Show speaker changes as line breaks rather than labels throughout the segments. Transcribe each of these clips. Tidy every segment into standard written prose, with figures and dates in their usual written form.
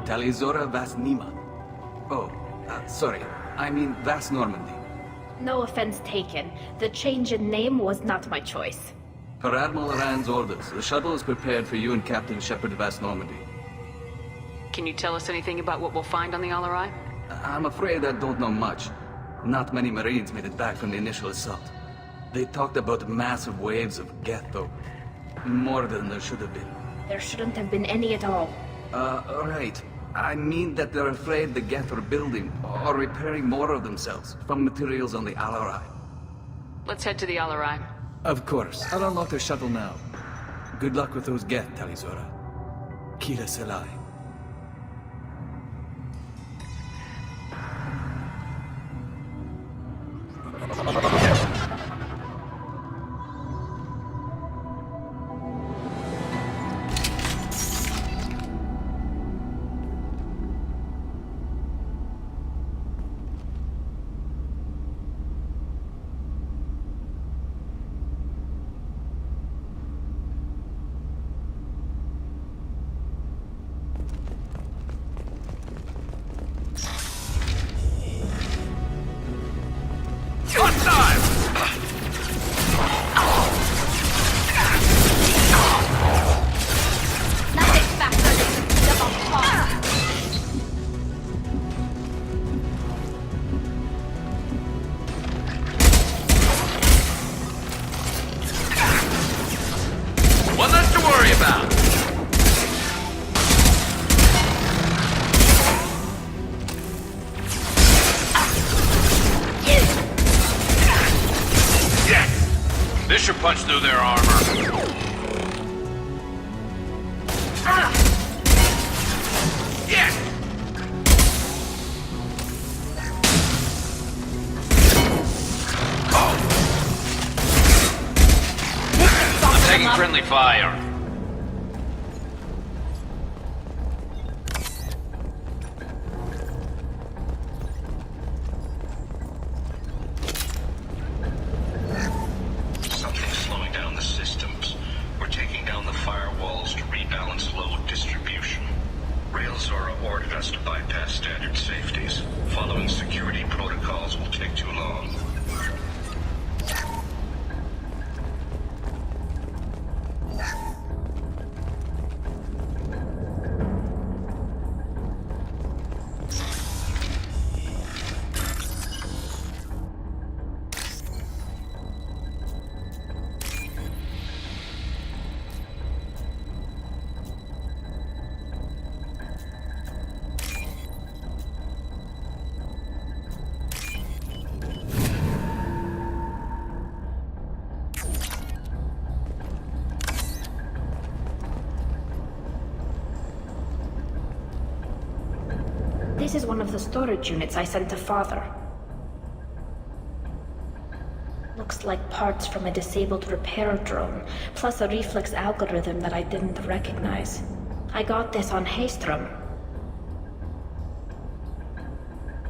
Talizora Vasnima. Oh, sorry. I mean Vas Normandy.
No offense taken. The change in name was not my choice.
Per Admiral Rand's orders, the shuttle is prepared for you and Captain Shepard Vas Normandy.
Can you tell us anything about what we'll find on the Alarai?
I'm afraid I don't know much. Not many Marines made it back from the initial assault. They talked about massive waves of Geth, though. More than there should have been.
There shouldn't have been any at all.
Right. I mean that they're afraid the Geth are building or repairing more of themselves from materials on the Alarai.
Let's head to the Alarai.
Of course. I'll unlock the shuttle now. Good luck with those Geth, Talizora. Kira Selai.
Punch through their armor. Yes! Oh! I'm taking friendly fire.
This is one of the storage units I sent to Father. Looks like parts from a disabled repair drone, plus a reflex algorithm that I didn't recognize. I got this on Haystrom.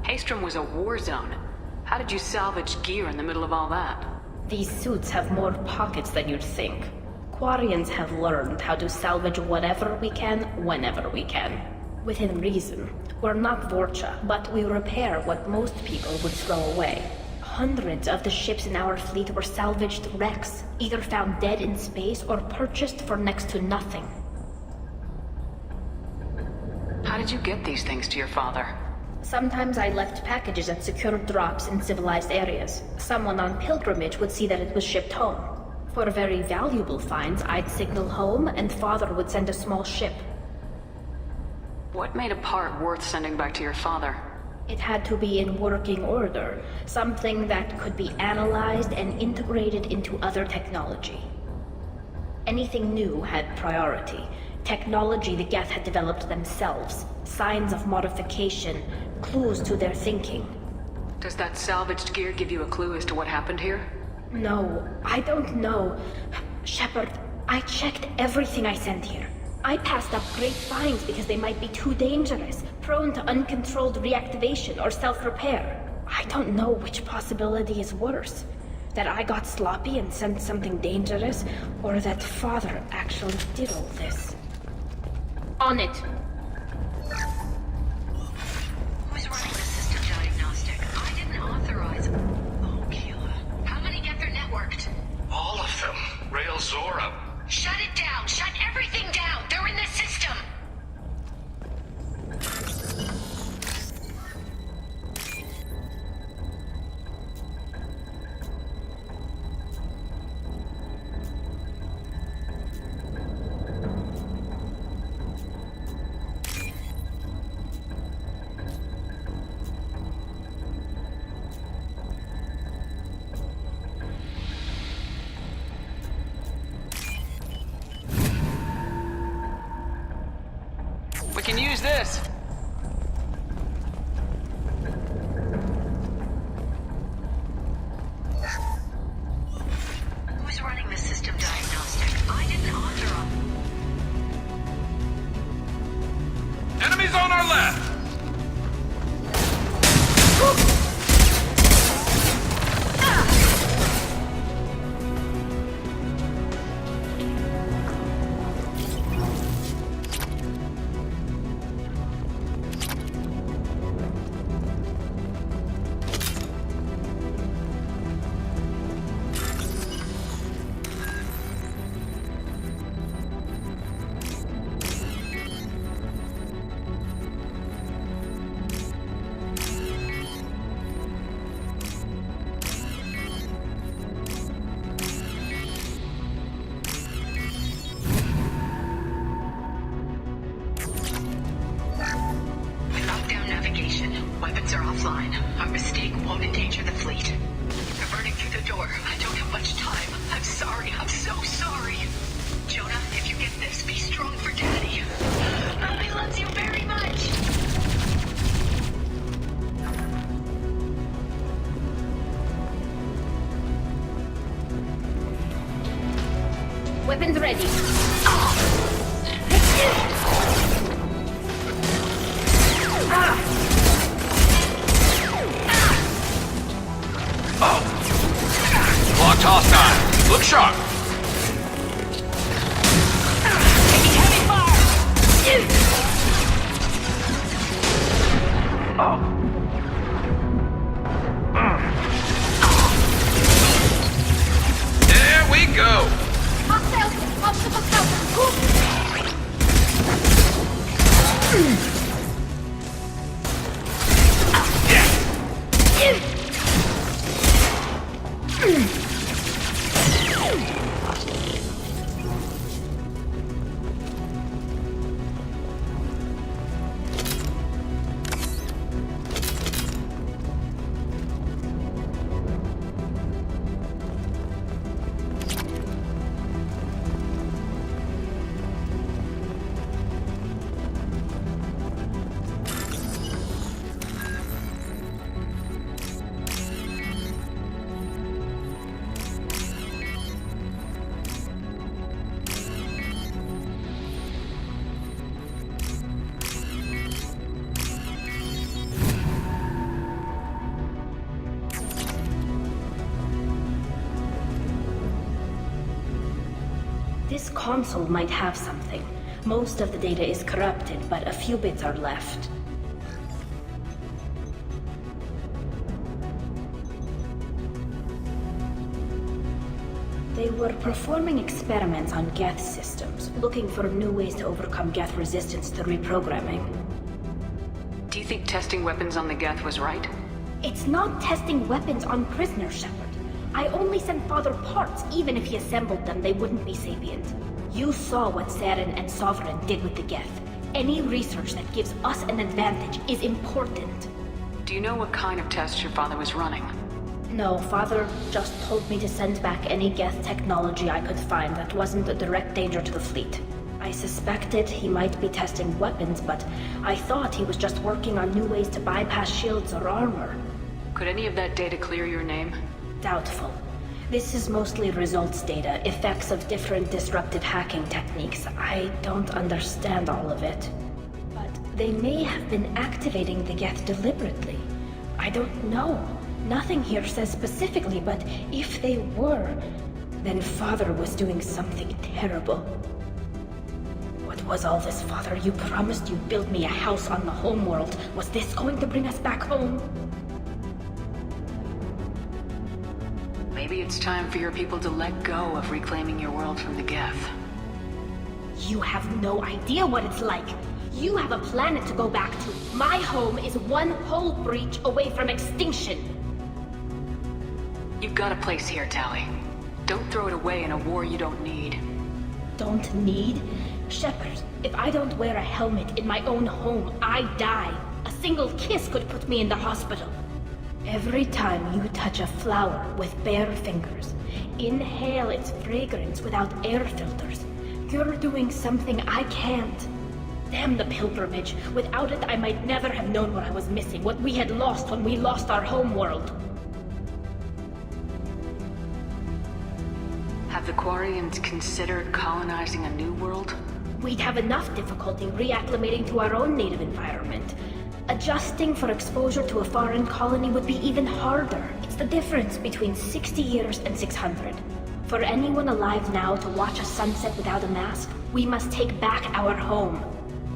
Haystrom was a war zone. How did you salvage gear in the middle of all that?
These suits have more pockets than you'd think. Quarians have learned how to salvage whatever we can, whenever we can. Within reason. We're not Vorcha, but we repair what most people would throw away. Hundreds of the ships in our fleet were salvaged wrecks, either found dead in space or purchased for next to nothing.
How did you get these things to your father?
Sometimes I left packages at secure drops in civilized areas. Someone on pilgrimage would see that it was shipped home. For very valuable finds, I'd signal home and Father would send a small ship.
What made a part worth sending back to your father?
It had to be in working order, something that could be analyzed and integrated into other technology. Anything new had priority. Technology the Geth had developed themselves, signs of modification, clues to their thinking.
Does that salvaged gear give you a clue as to what happened here?
No, I don't know. Shepard, I checked everything I sent here. I passed up great finds because they might be too dangerous, prone to uncontrolled reactivation or self-repair. I don't know which possibility is worse. That I got sloppy and sent something dangerous, or that Father actually did all this. On it!
this!
Who's running the system diagnostic? I didn't author them.
Enemies on our left!
Lockdown navigation. Weapons are offline. Our mistake won't endanger the fleet. They're burning through the door. I don't have much time. I'm sorry. I'm so sorry. Jonah, if you get this, be strong for Daddy. Mommy loves you very much.
Weapons ready.
Locked hostile. Look sharp.
Taking heavy fire!
There we go.
Hostiles! Obstacle counter! This console might have something. Most of the data is corrupted, but a few bits are left. They were performing experiments on Geth systems, looking for new ways to overcome Geth resistance to reprogramming.
Do you think testing weapons on the Geth was right?
It's not testing weapons on prisoners, Shepard. I only sent Father parts. Even if he assembled them, they wouldn't be sapient. You saw what Saren and Sovereign did with the Geth. Any research that gives us an advantage is important.
Do you know what kind of tests your father was running?
No, Father just told me to send back any Geth technology I could find that wasn't a direct danger to the fleet. I suspected he might be testing weapons, but I thought he was just working on new ways to bypass shields or armor.
Could any of that data clear your name?
Doubtful. This is mostly results data, effects of different disruptive hacking techniques. I don't understand all of it. But they may have been activating the Geth deliberately. I don't know. Nothing here says specifically, but if they were, then Father was doing something terrible. What was all this, Father? You promised you'd build me a house on the homeworld. Was this going to bring us back home?
Maybe it's time for your people to let go of reclaiming your world from the Geth.
You have no idea what it's like. You have a planet to go back to. My home is one hull breach away from extinction.
You've got a place here, Tally. Don't throw it away in a war you don't need.
Don't need? Shepard, if I don't wear a helmet in my own home, I die. A single kiss could put me in the hospital. Every time you touch a flower with bare fingers, inhale its fragrance without air filters, you're doing something I can't. Damn the pilgrimage. Without it, I might never have known what I was missing, what we had lost when we lost our homeworld.
Have the Quarians considered colonizing a new world?
We'd have enough difficulty reacclimating to our own native environment. Adjusting for exposure to a foreign colony would be even harder. It's the difference between 60 years and 600. For anyone alive now to watch a sunset without a mask, we must take back our home.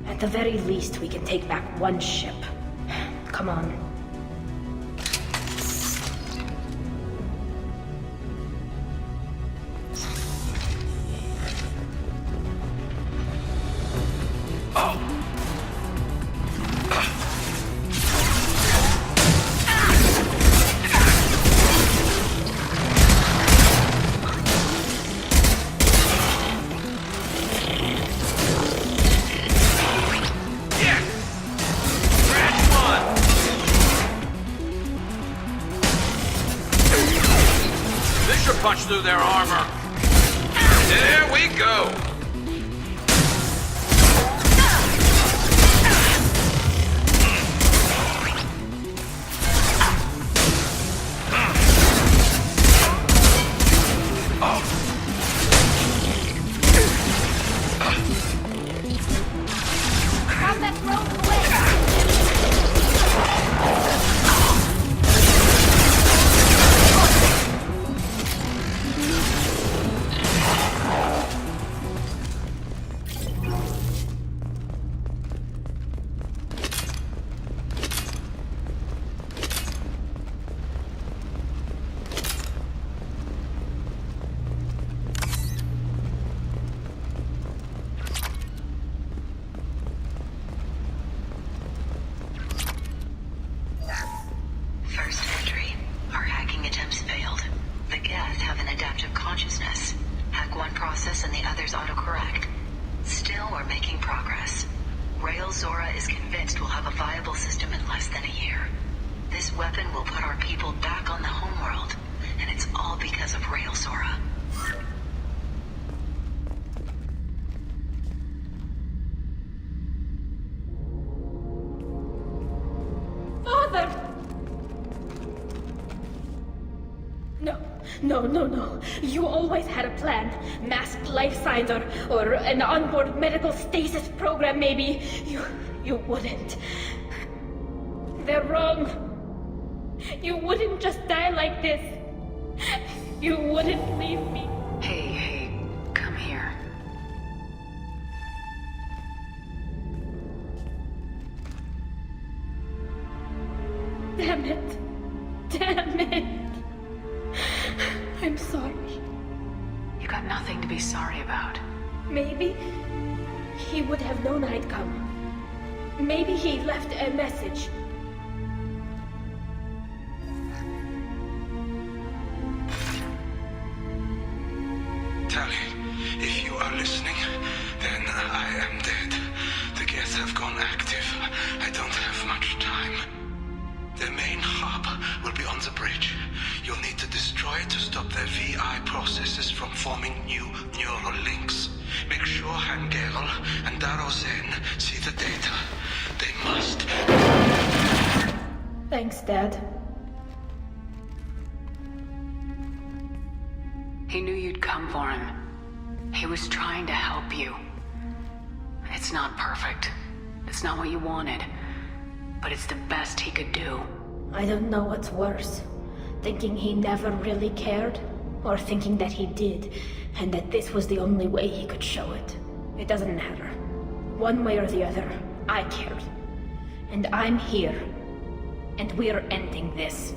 At the very least, we can take back one ship. Come on.
Punch through their armor. There we go.
No. You always had a plan. Masked life signs or an onboard medical stasis program, maybe. You wouldn't. They're wrong. You wouldn't just die like this. You wouldn't leave me.
Hey, come here.
Damn it. I'm sorry.
You got nothing to be sorry about.
Maybe he would have known I'd come. Maybe he left a message.
Tally, if you are listening, then I am dead. The gas have gone active. I don't have much time. The main hub will be on the bridge. You'll need to destroy it to stop their VI processes from forming new neural links. Make sure Hangerl and Darozen see the data. They must.
Thanks, Dad.
He knew you'd come for him. He was trying to help you. It's not perfect. It's not what you wanted. But it's the best he could do.
I don't know what's worse. Thinking he never really cared, or thinking that he did, and that this was the only way he could show it. It doesn't matter. One way or the other, I cared. And I'm here. And we're ending this.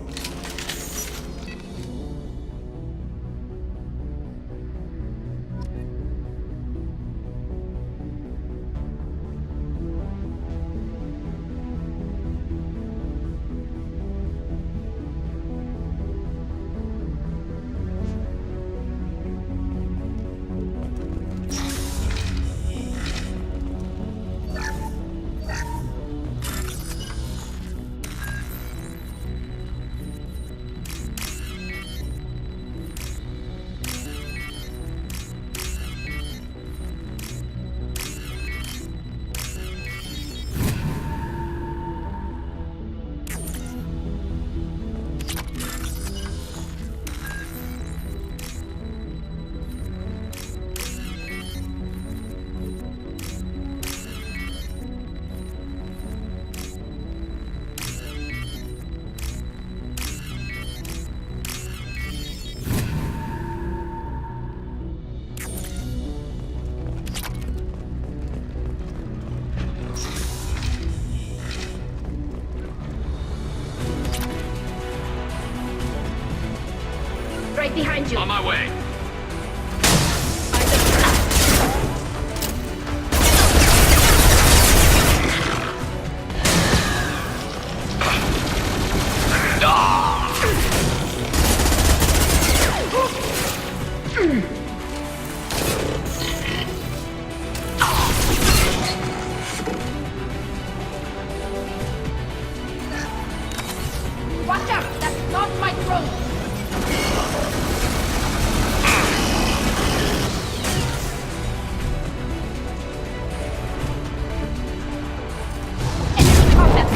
right behind you.
On my way.
Watch out! That's not my throat! Enemy combat!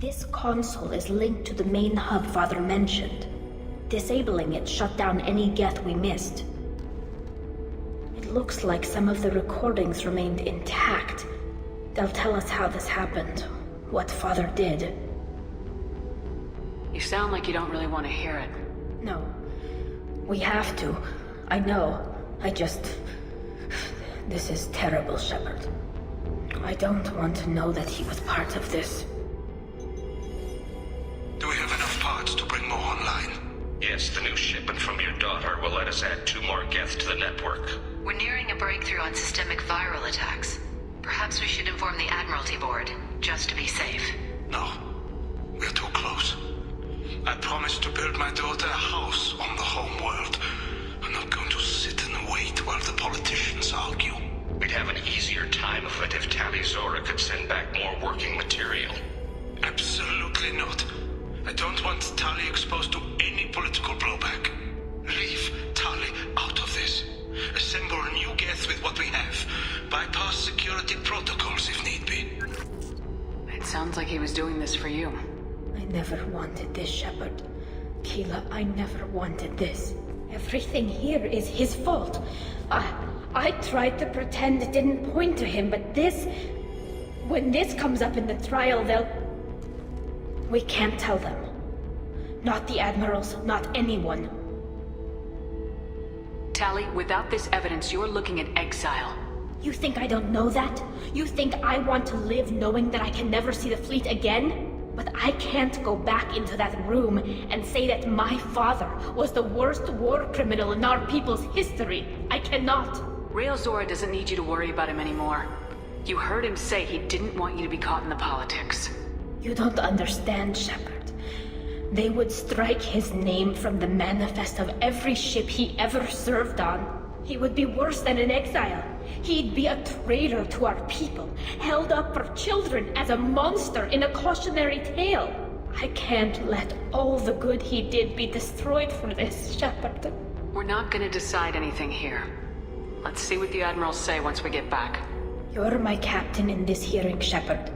This console is linked to the main hub Father mentioned. Disabling it shut down any geth we missed. It looks like some of the recordings remained intact. They'll tell us how this happened, what Father did.
You sound like you don't really want to hear it.
No. We have to. I know. This is terrible, Shepard. I don't want to know that he was part of this.
Do we have enough parts to bring more online?
Yes, the new shipment from your daughter will let us add 2 more geth to the network.
We're nearing a breakthrough on systemic viral attacks. Perhaps we should inform the Admiralty Board, just to be safe.
No. We're too close. I promised to build my daughter a house on the home world. I'm not going to sit and wait while the politicians argue.
We'd have an easier time of it if Tali Zora could send back more working material.
Absolutely not. I don't want Tali exposed to any political blowback. Leave Tali out of this. Assemble a new geth with what we have. Bypass security protocols if need be.
It sounds like he was doing this for you.
I never wanted this, Shepard. Keela, I never wanted this. Everything here is his fault. I tried to pretend it didn't point to him, but this... When this comes up in the trial, they'll... We can't tell them. Not the admirals, not anyone.
Tali, without this evidence, you're looking at exile.
You think I don't know that? You think I want to live knowing that I can never see the fleet again? But I can't go back into that room and say that my father was the worst war criminal in our people's history. I cannot.
Rail Zora doesn't need you to worry about him anymore. You heard him say he didn't want you to be caught in the politics.
You don't understand, Shepard. They would strike his name from the manifest of every ship he ever served on. He would be worse than an exile. He'd be a traitor to our people, held up for children as a monster in a cautionary tale. I can't let all the good he did be destroyed for this, Shepard.
We're not gonna decide anything here. Let's see what the admirals say once we get back.
You're my captain in this hearing, Shepard.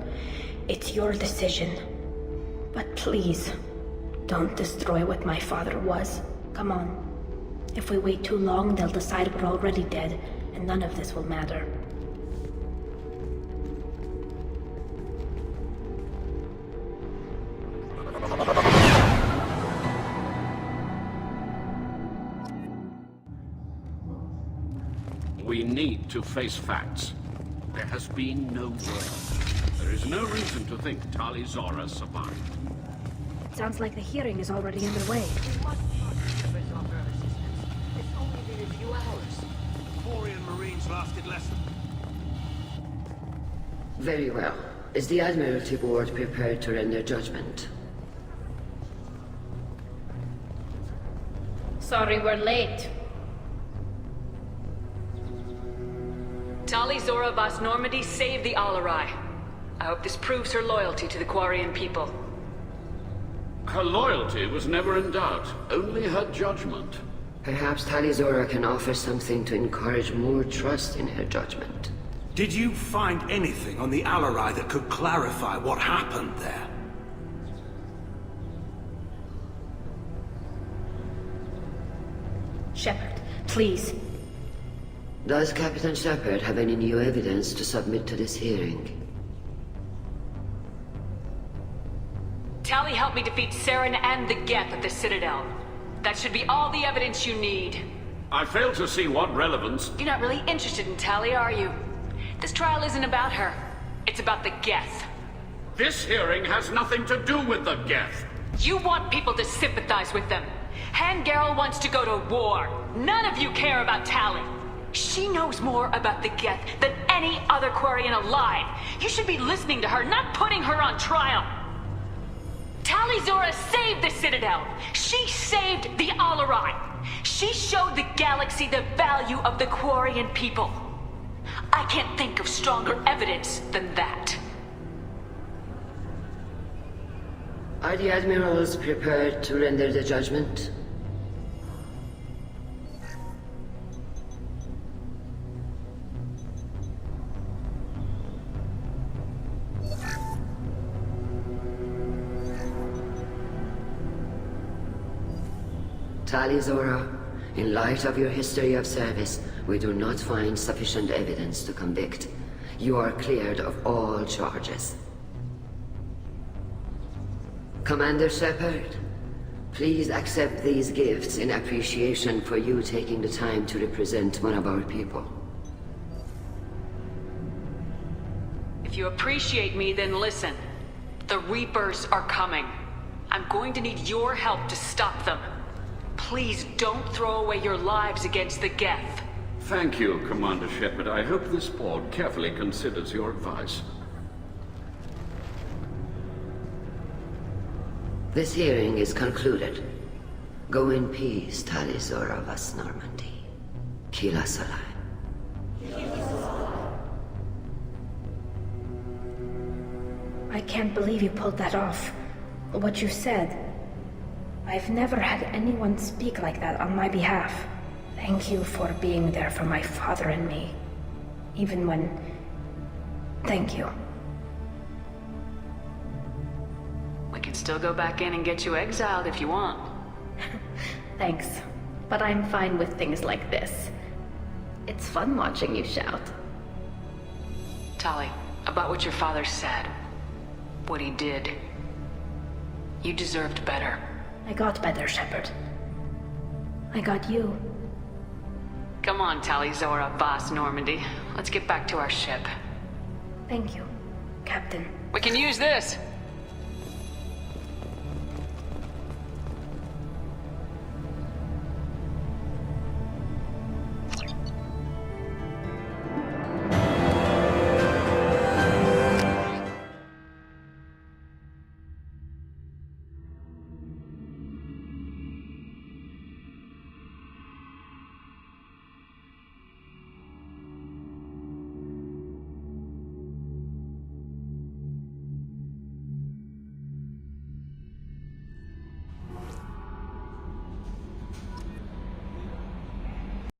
It's your decision. But please, don't destroy what my father was. Come on. If we wait too long, they'll decide we're already dead, and none of this will matter.
We need to face facts. There has been no word. There is no reason to think Tali Zora survived.
Sounds like the hearing is already underway.
It's only been a few hours.
Quarian Marines lasted less than...
Very well. Is the Admiralty Board prepared to render judgment?
Sorry we're late.
Tali Zora Vas Normandy saved the Alarai. I hope this proves her loyalty to the Quarian people.
Her loyalty was never in doubt, only her judgment.
Perhaps Tali Zora can offer something to encourage more trust in her judgment.
Did you find anything on the Alarai that could clarify what happened there?
Shepard, please.
Does Captain Shepard have any new evidence to submit to this hearing?
Tali helped me defeat Saren and the Geth at the Citadel. That should be all the evidence you need.
I fail to see what relevance...
You're not really interested in Tali, are you? This trial isn't about her. It's about the Geth.
This hearing has nothing to do with the Geth.
You want people to sympathize with them. Hangarel wants to go to war. None of you care about Tali. She knows more about the Geth than any other Quarian alive. You should be listening to her, not putting her on trial. Tali Zora saved the Citadel. She saved the Alarai. She showed the galaxy the value of the Quarian people. I can't think of stronger evidence than that.
Are the Admirals prepared to render the judgment? Tali Zora, in light of your history of service, we do not find sufficient evidence to convict. You are cleared of all charges. Commander Shepard, please accept these gifts in appreciation for you taking the time to represent one of our people.
If you appreciate me, then listen. The Reapers are coming. I'm going to need your help to stop them. Please don't throw away your lives against the Geth.
Thank you, Commander Shepard. I hope this board carefully considers your advice.
This hearing is concluded. Go in peace, Tali Zora Vas Normandy. Kila Salai.
I can't believe you pulled that off. What you said. I've never had anyone speak like that on my behalf. Thank you for being there for my father and me. Even when... Thank you.
We can still go back in and get you exiled if you want.
Thanks. But I'm fine with things like this. It's fun watching you shout.
Tali, about what your father said. What he did. You deserved better.
I got better, Shepard. I got you.
Come on, Tali Zora Vas Normandy. Let's get back to our ship.
Thank you, Captain.
We can use this.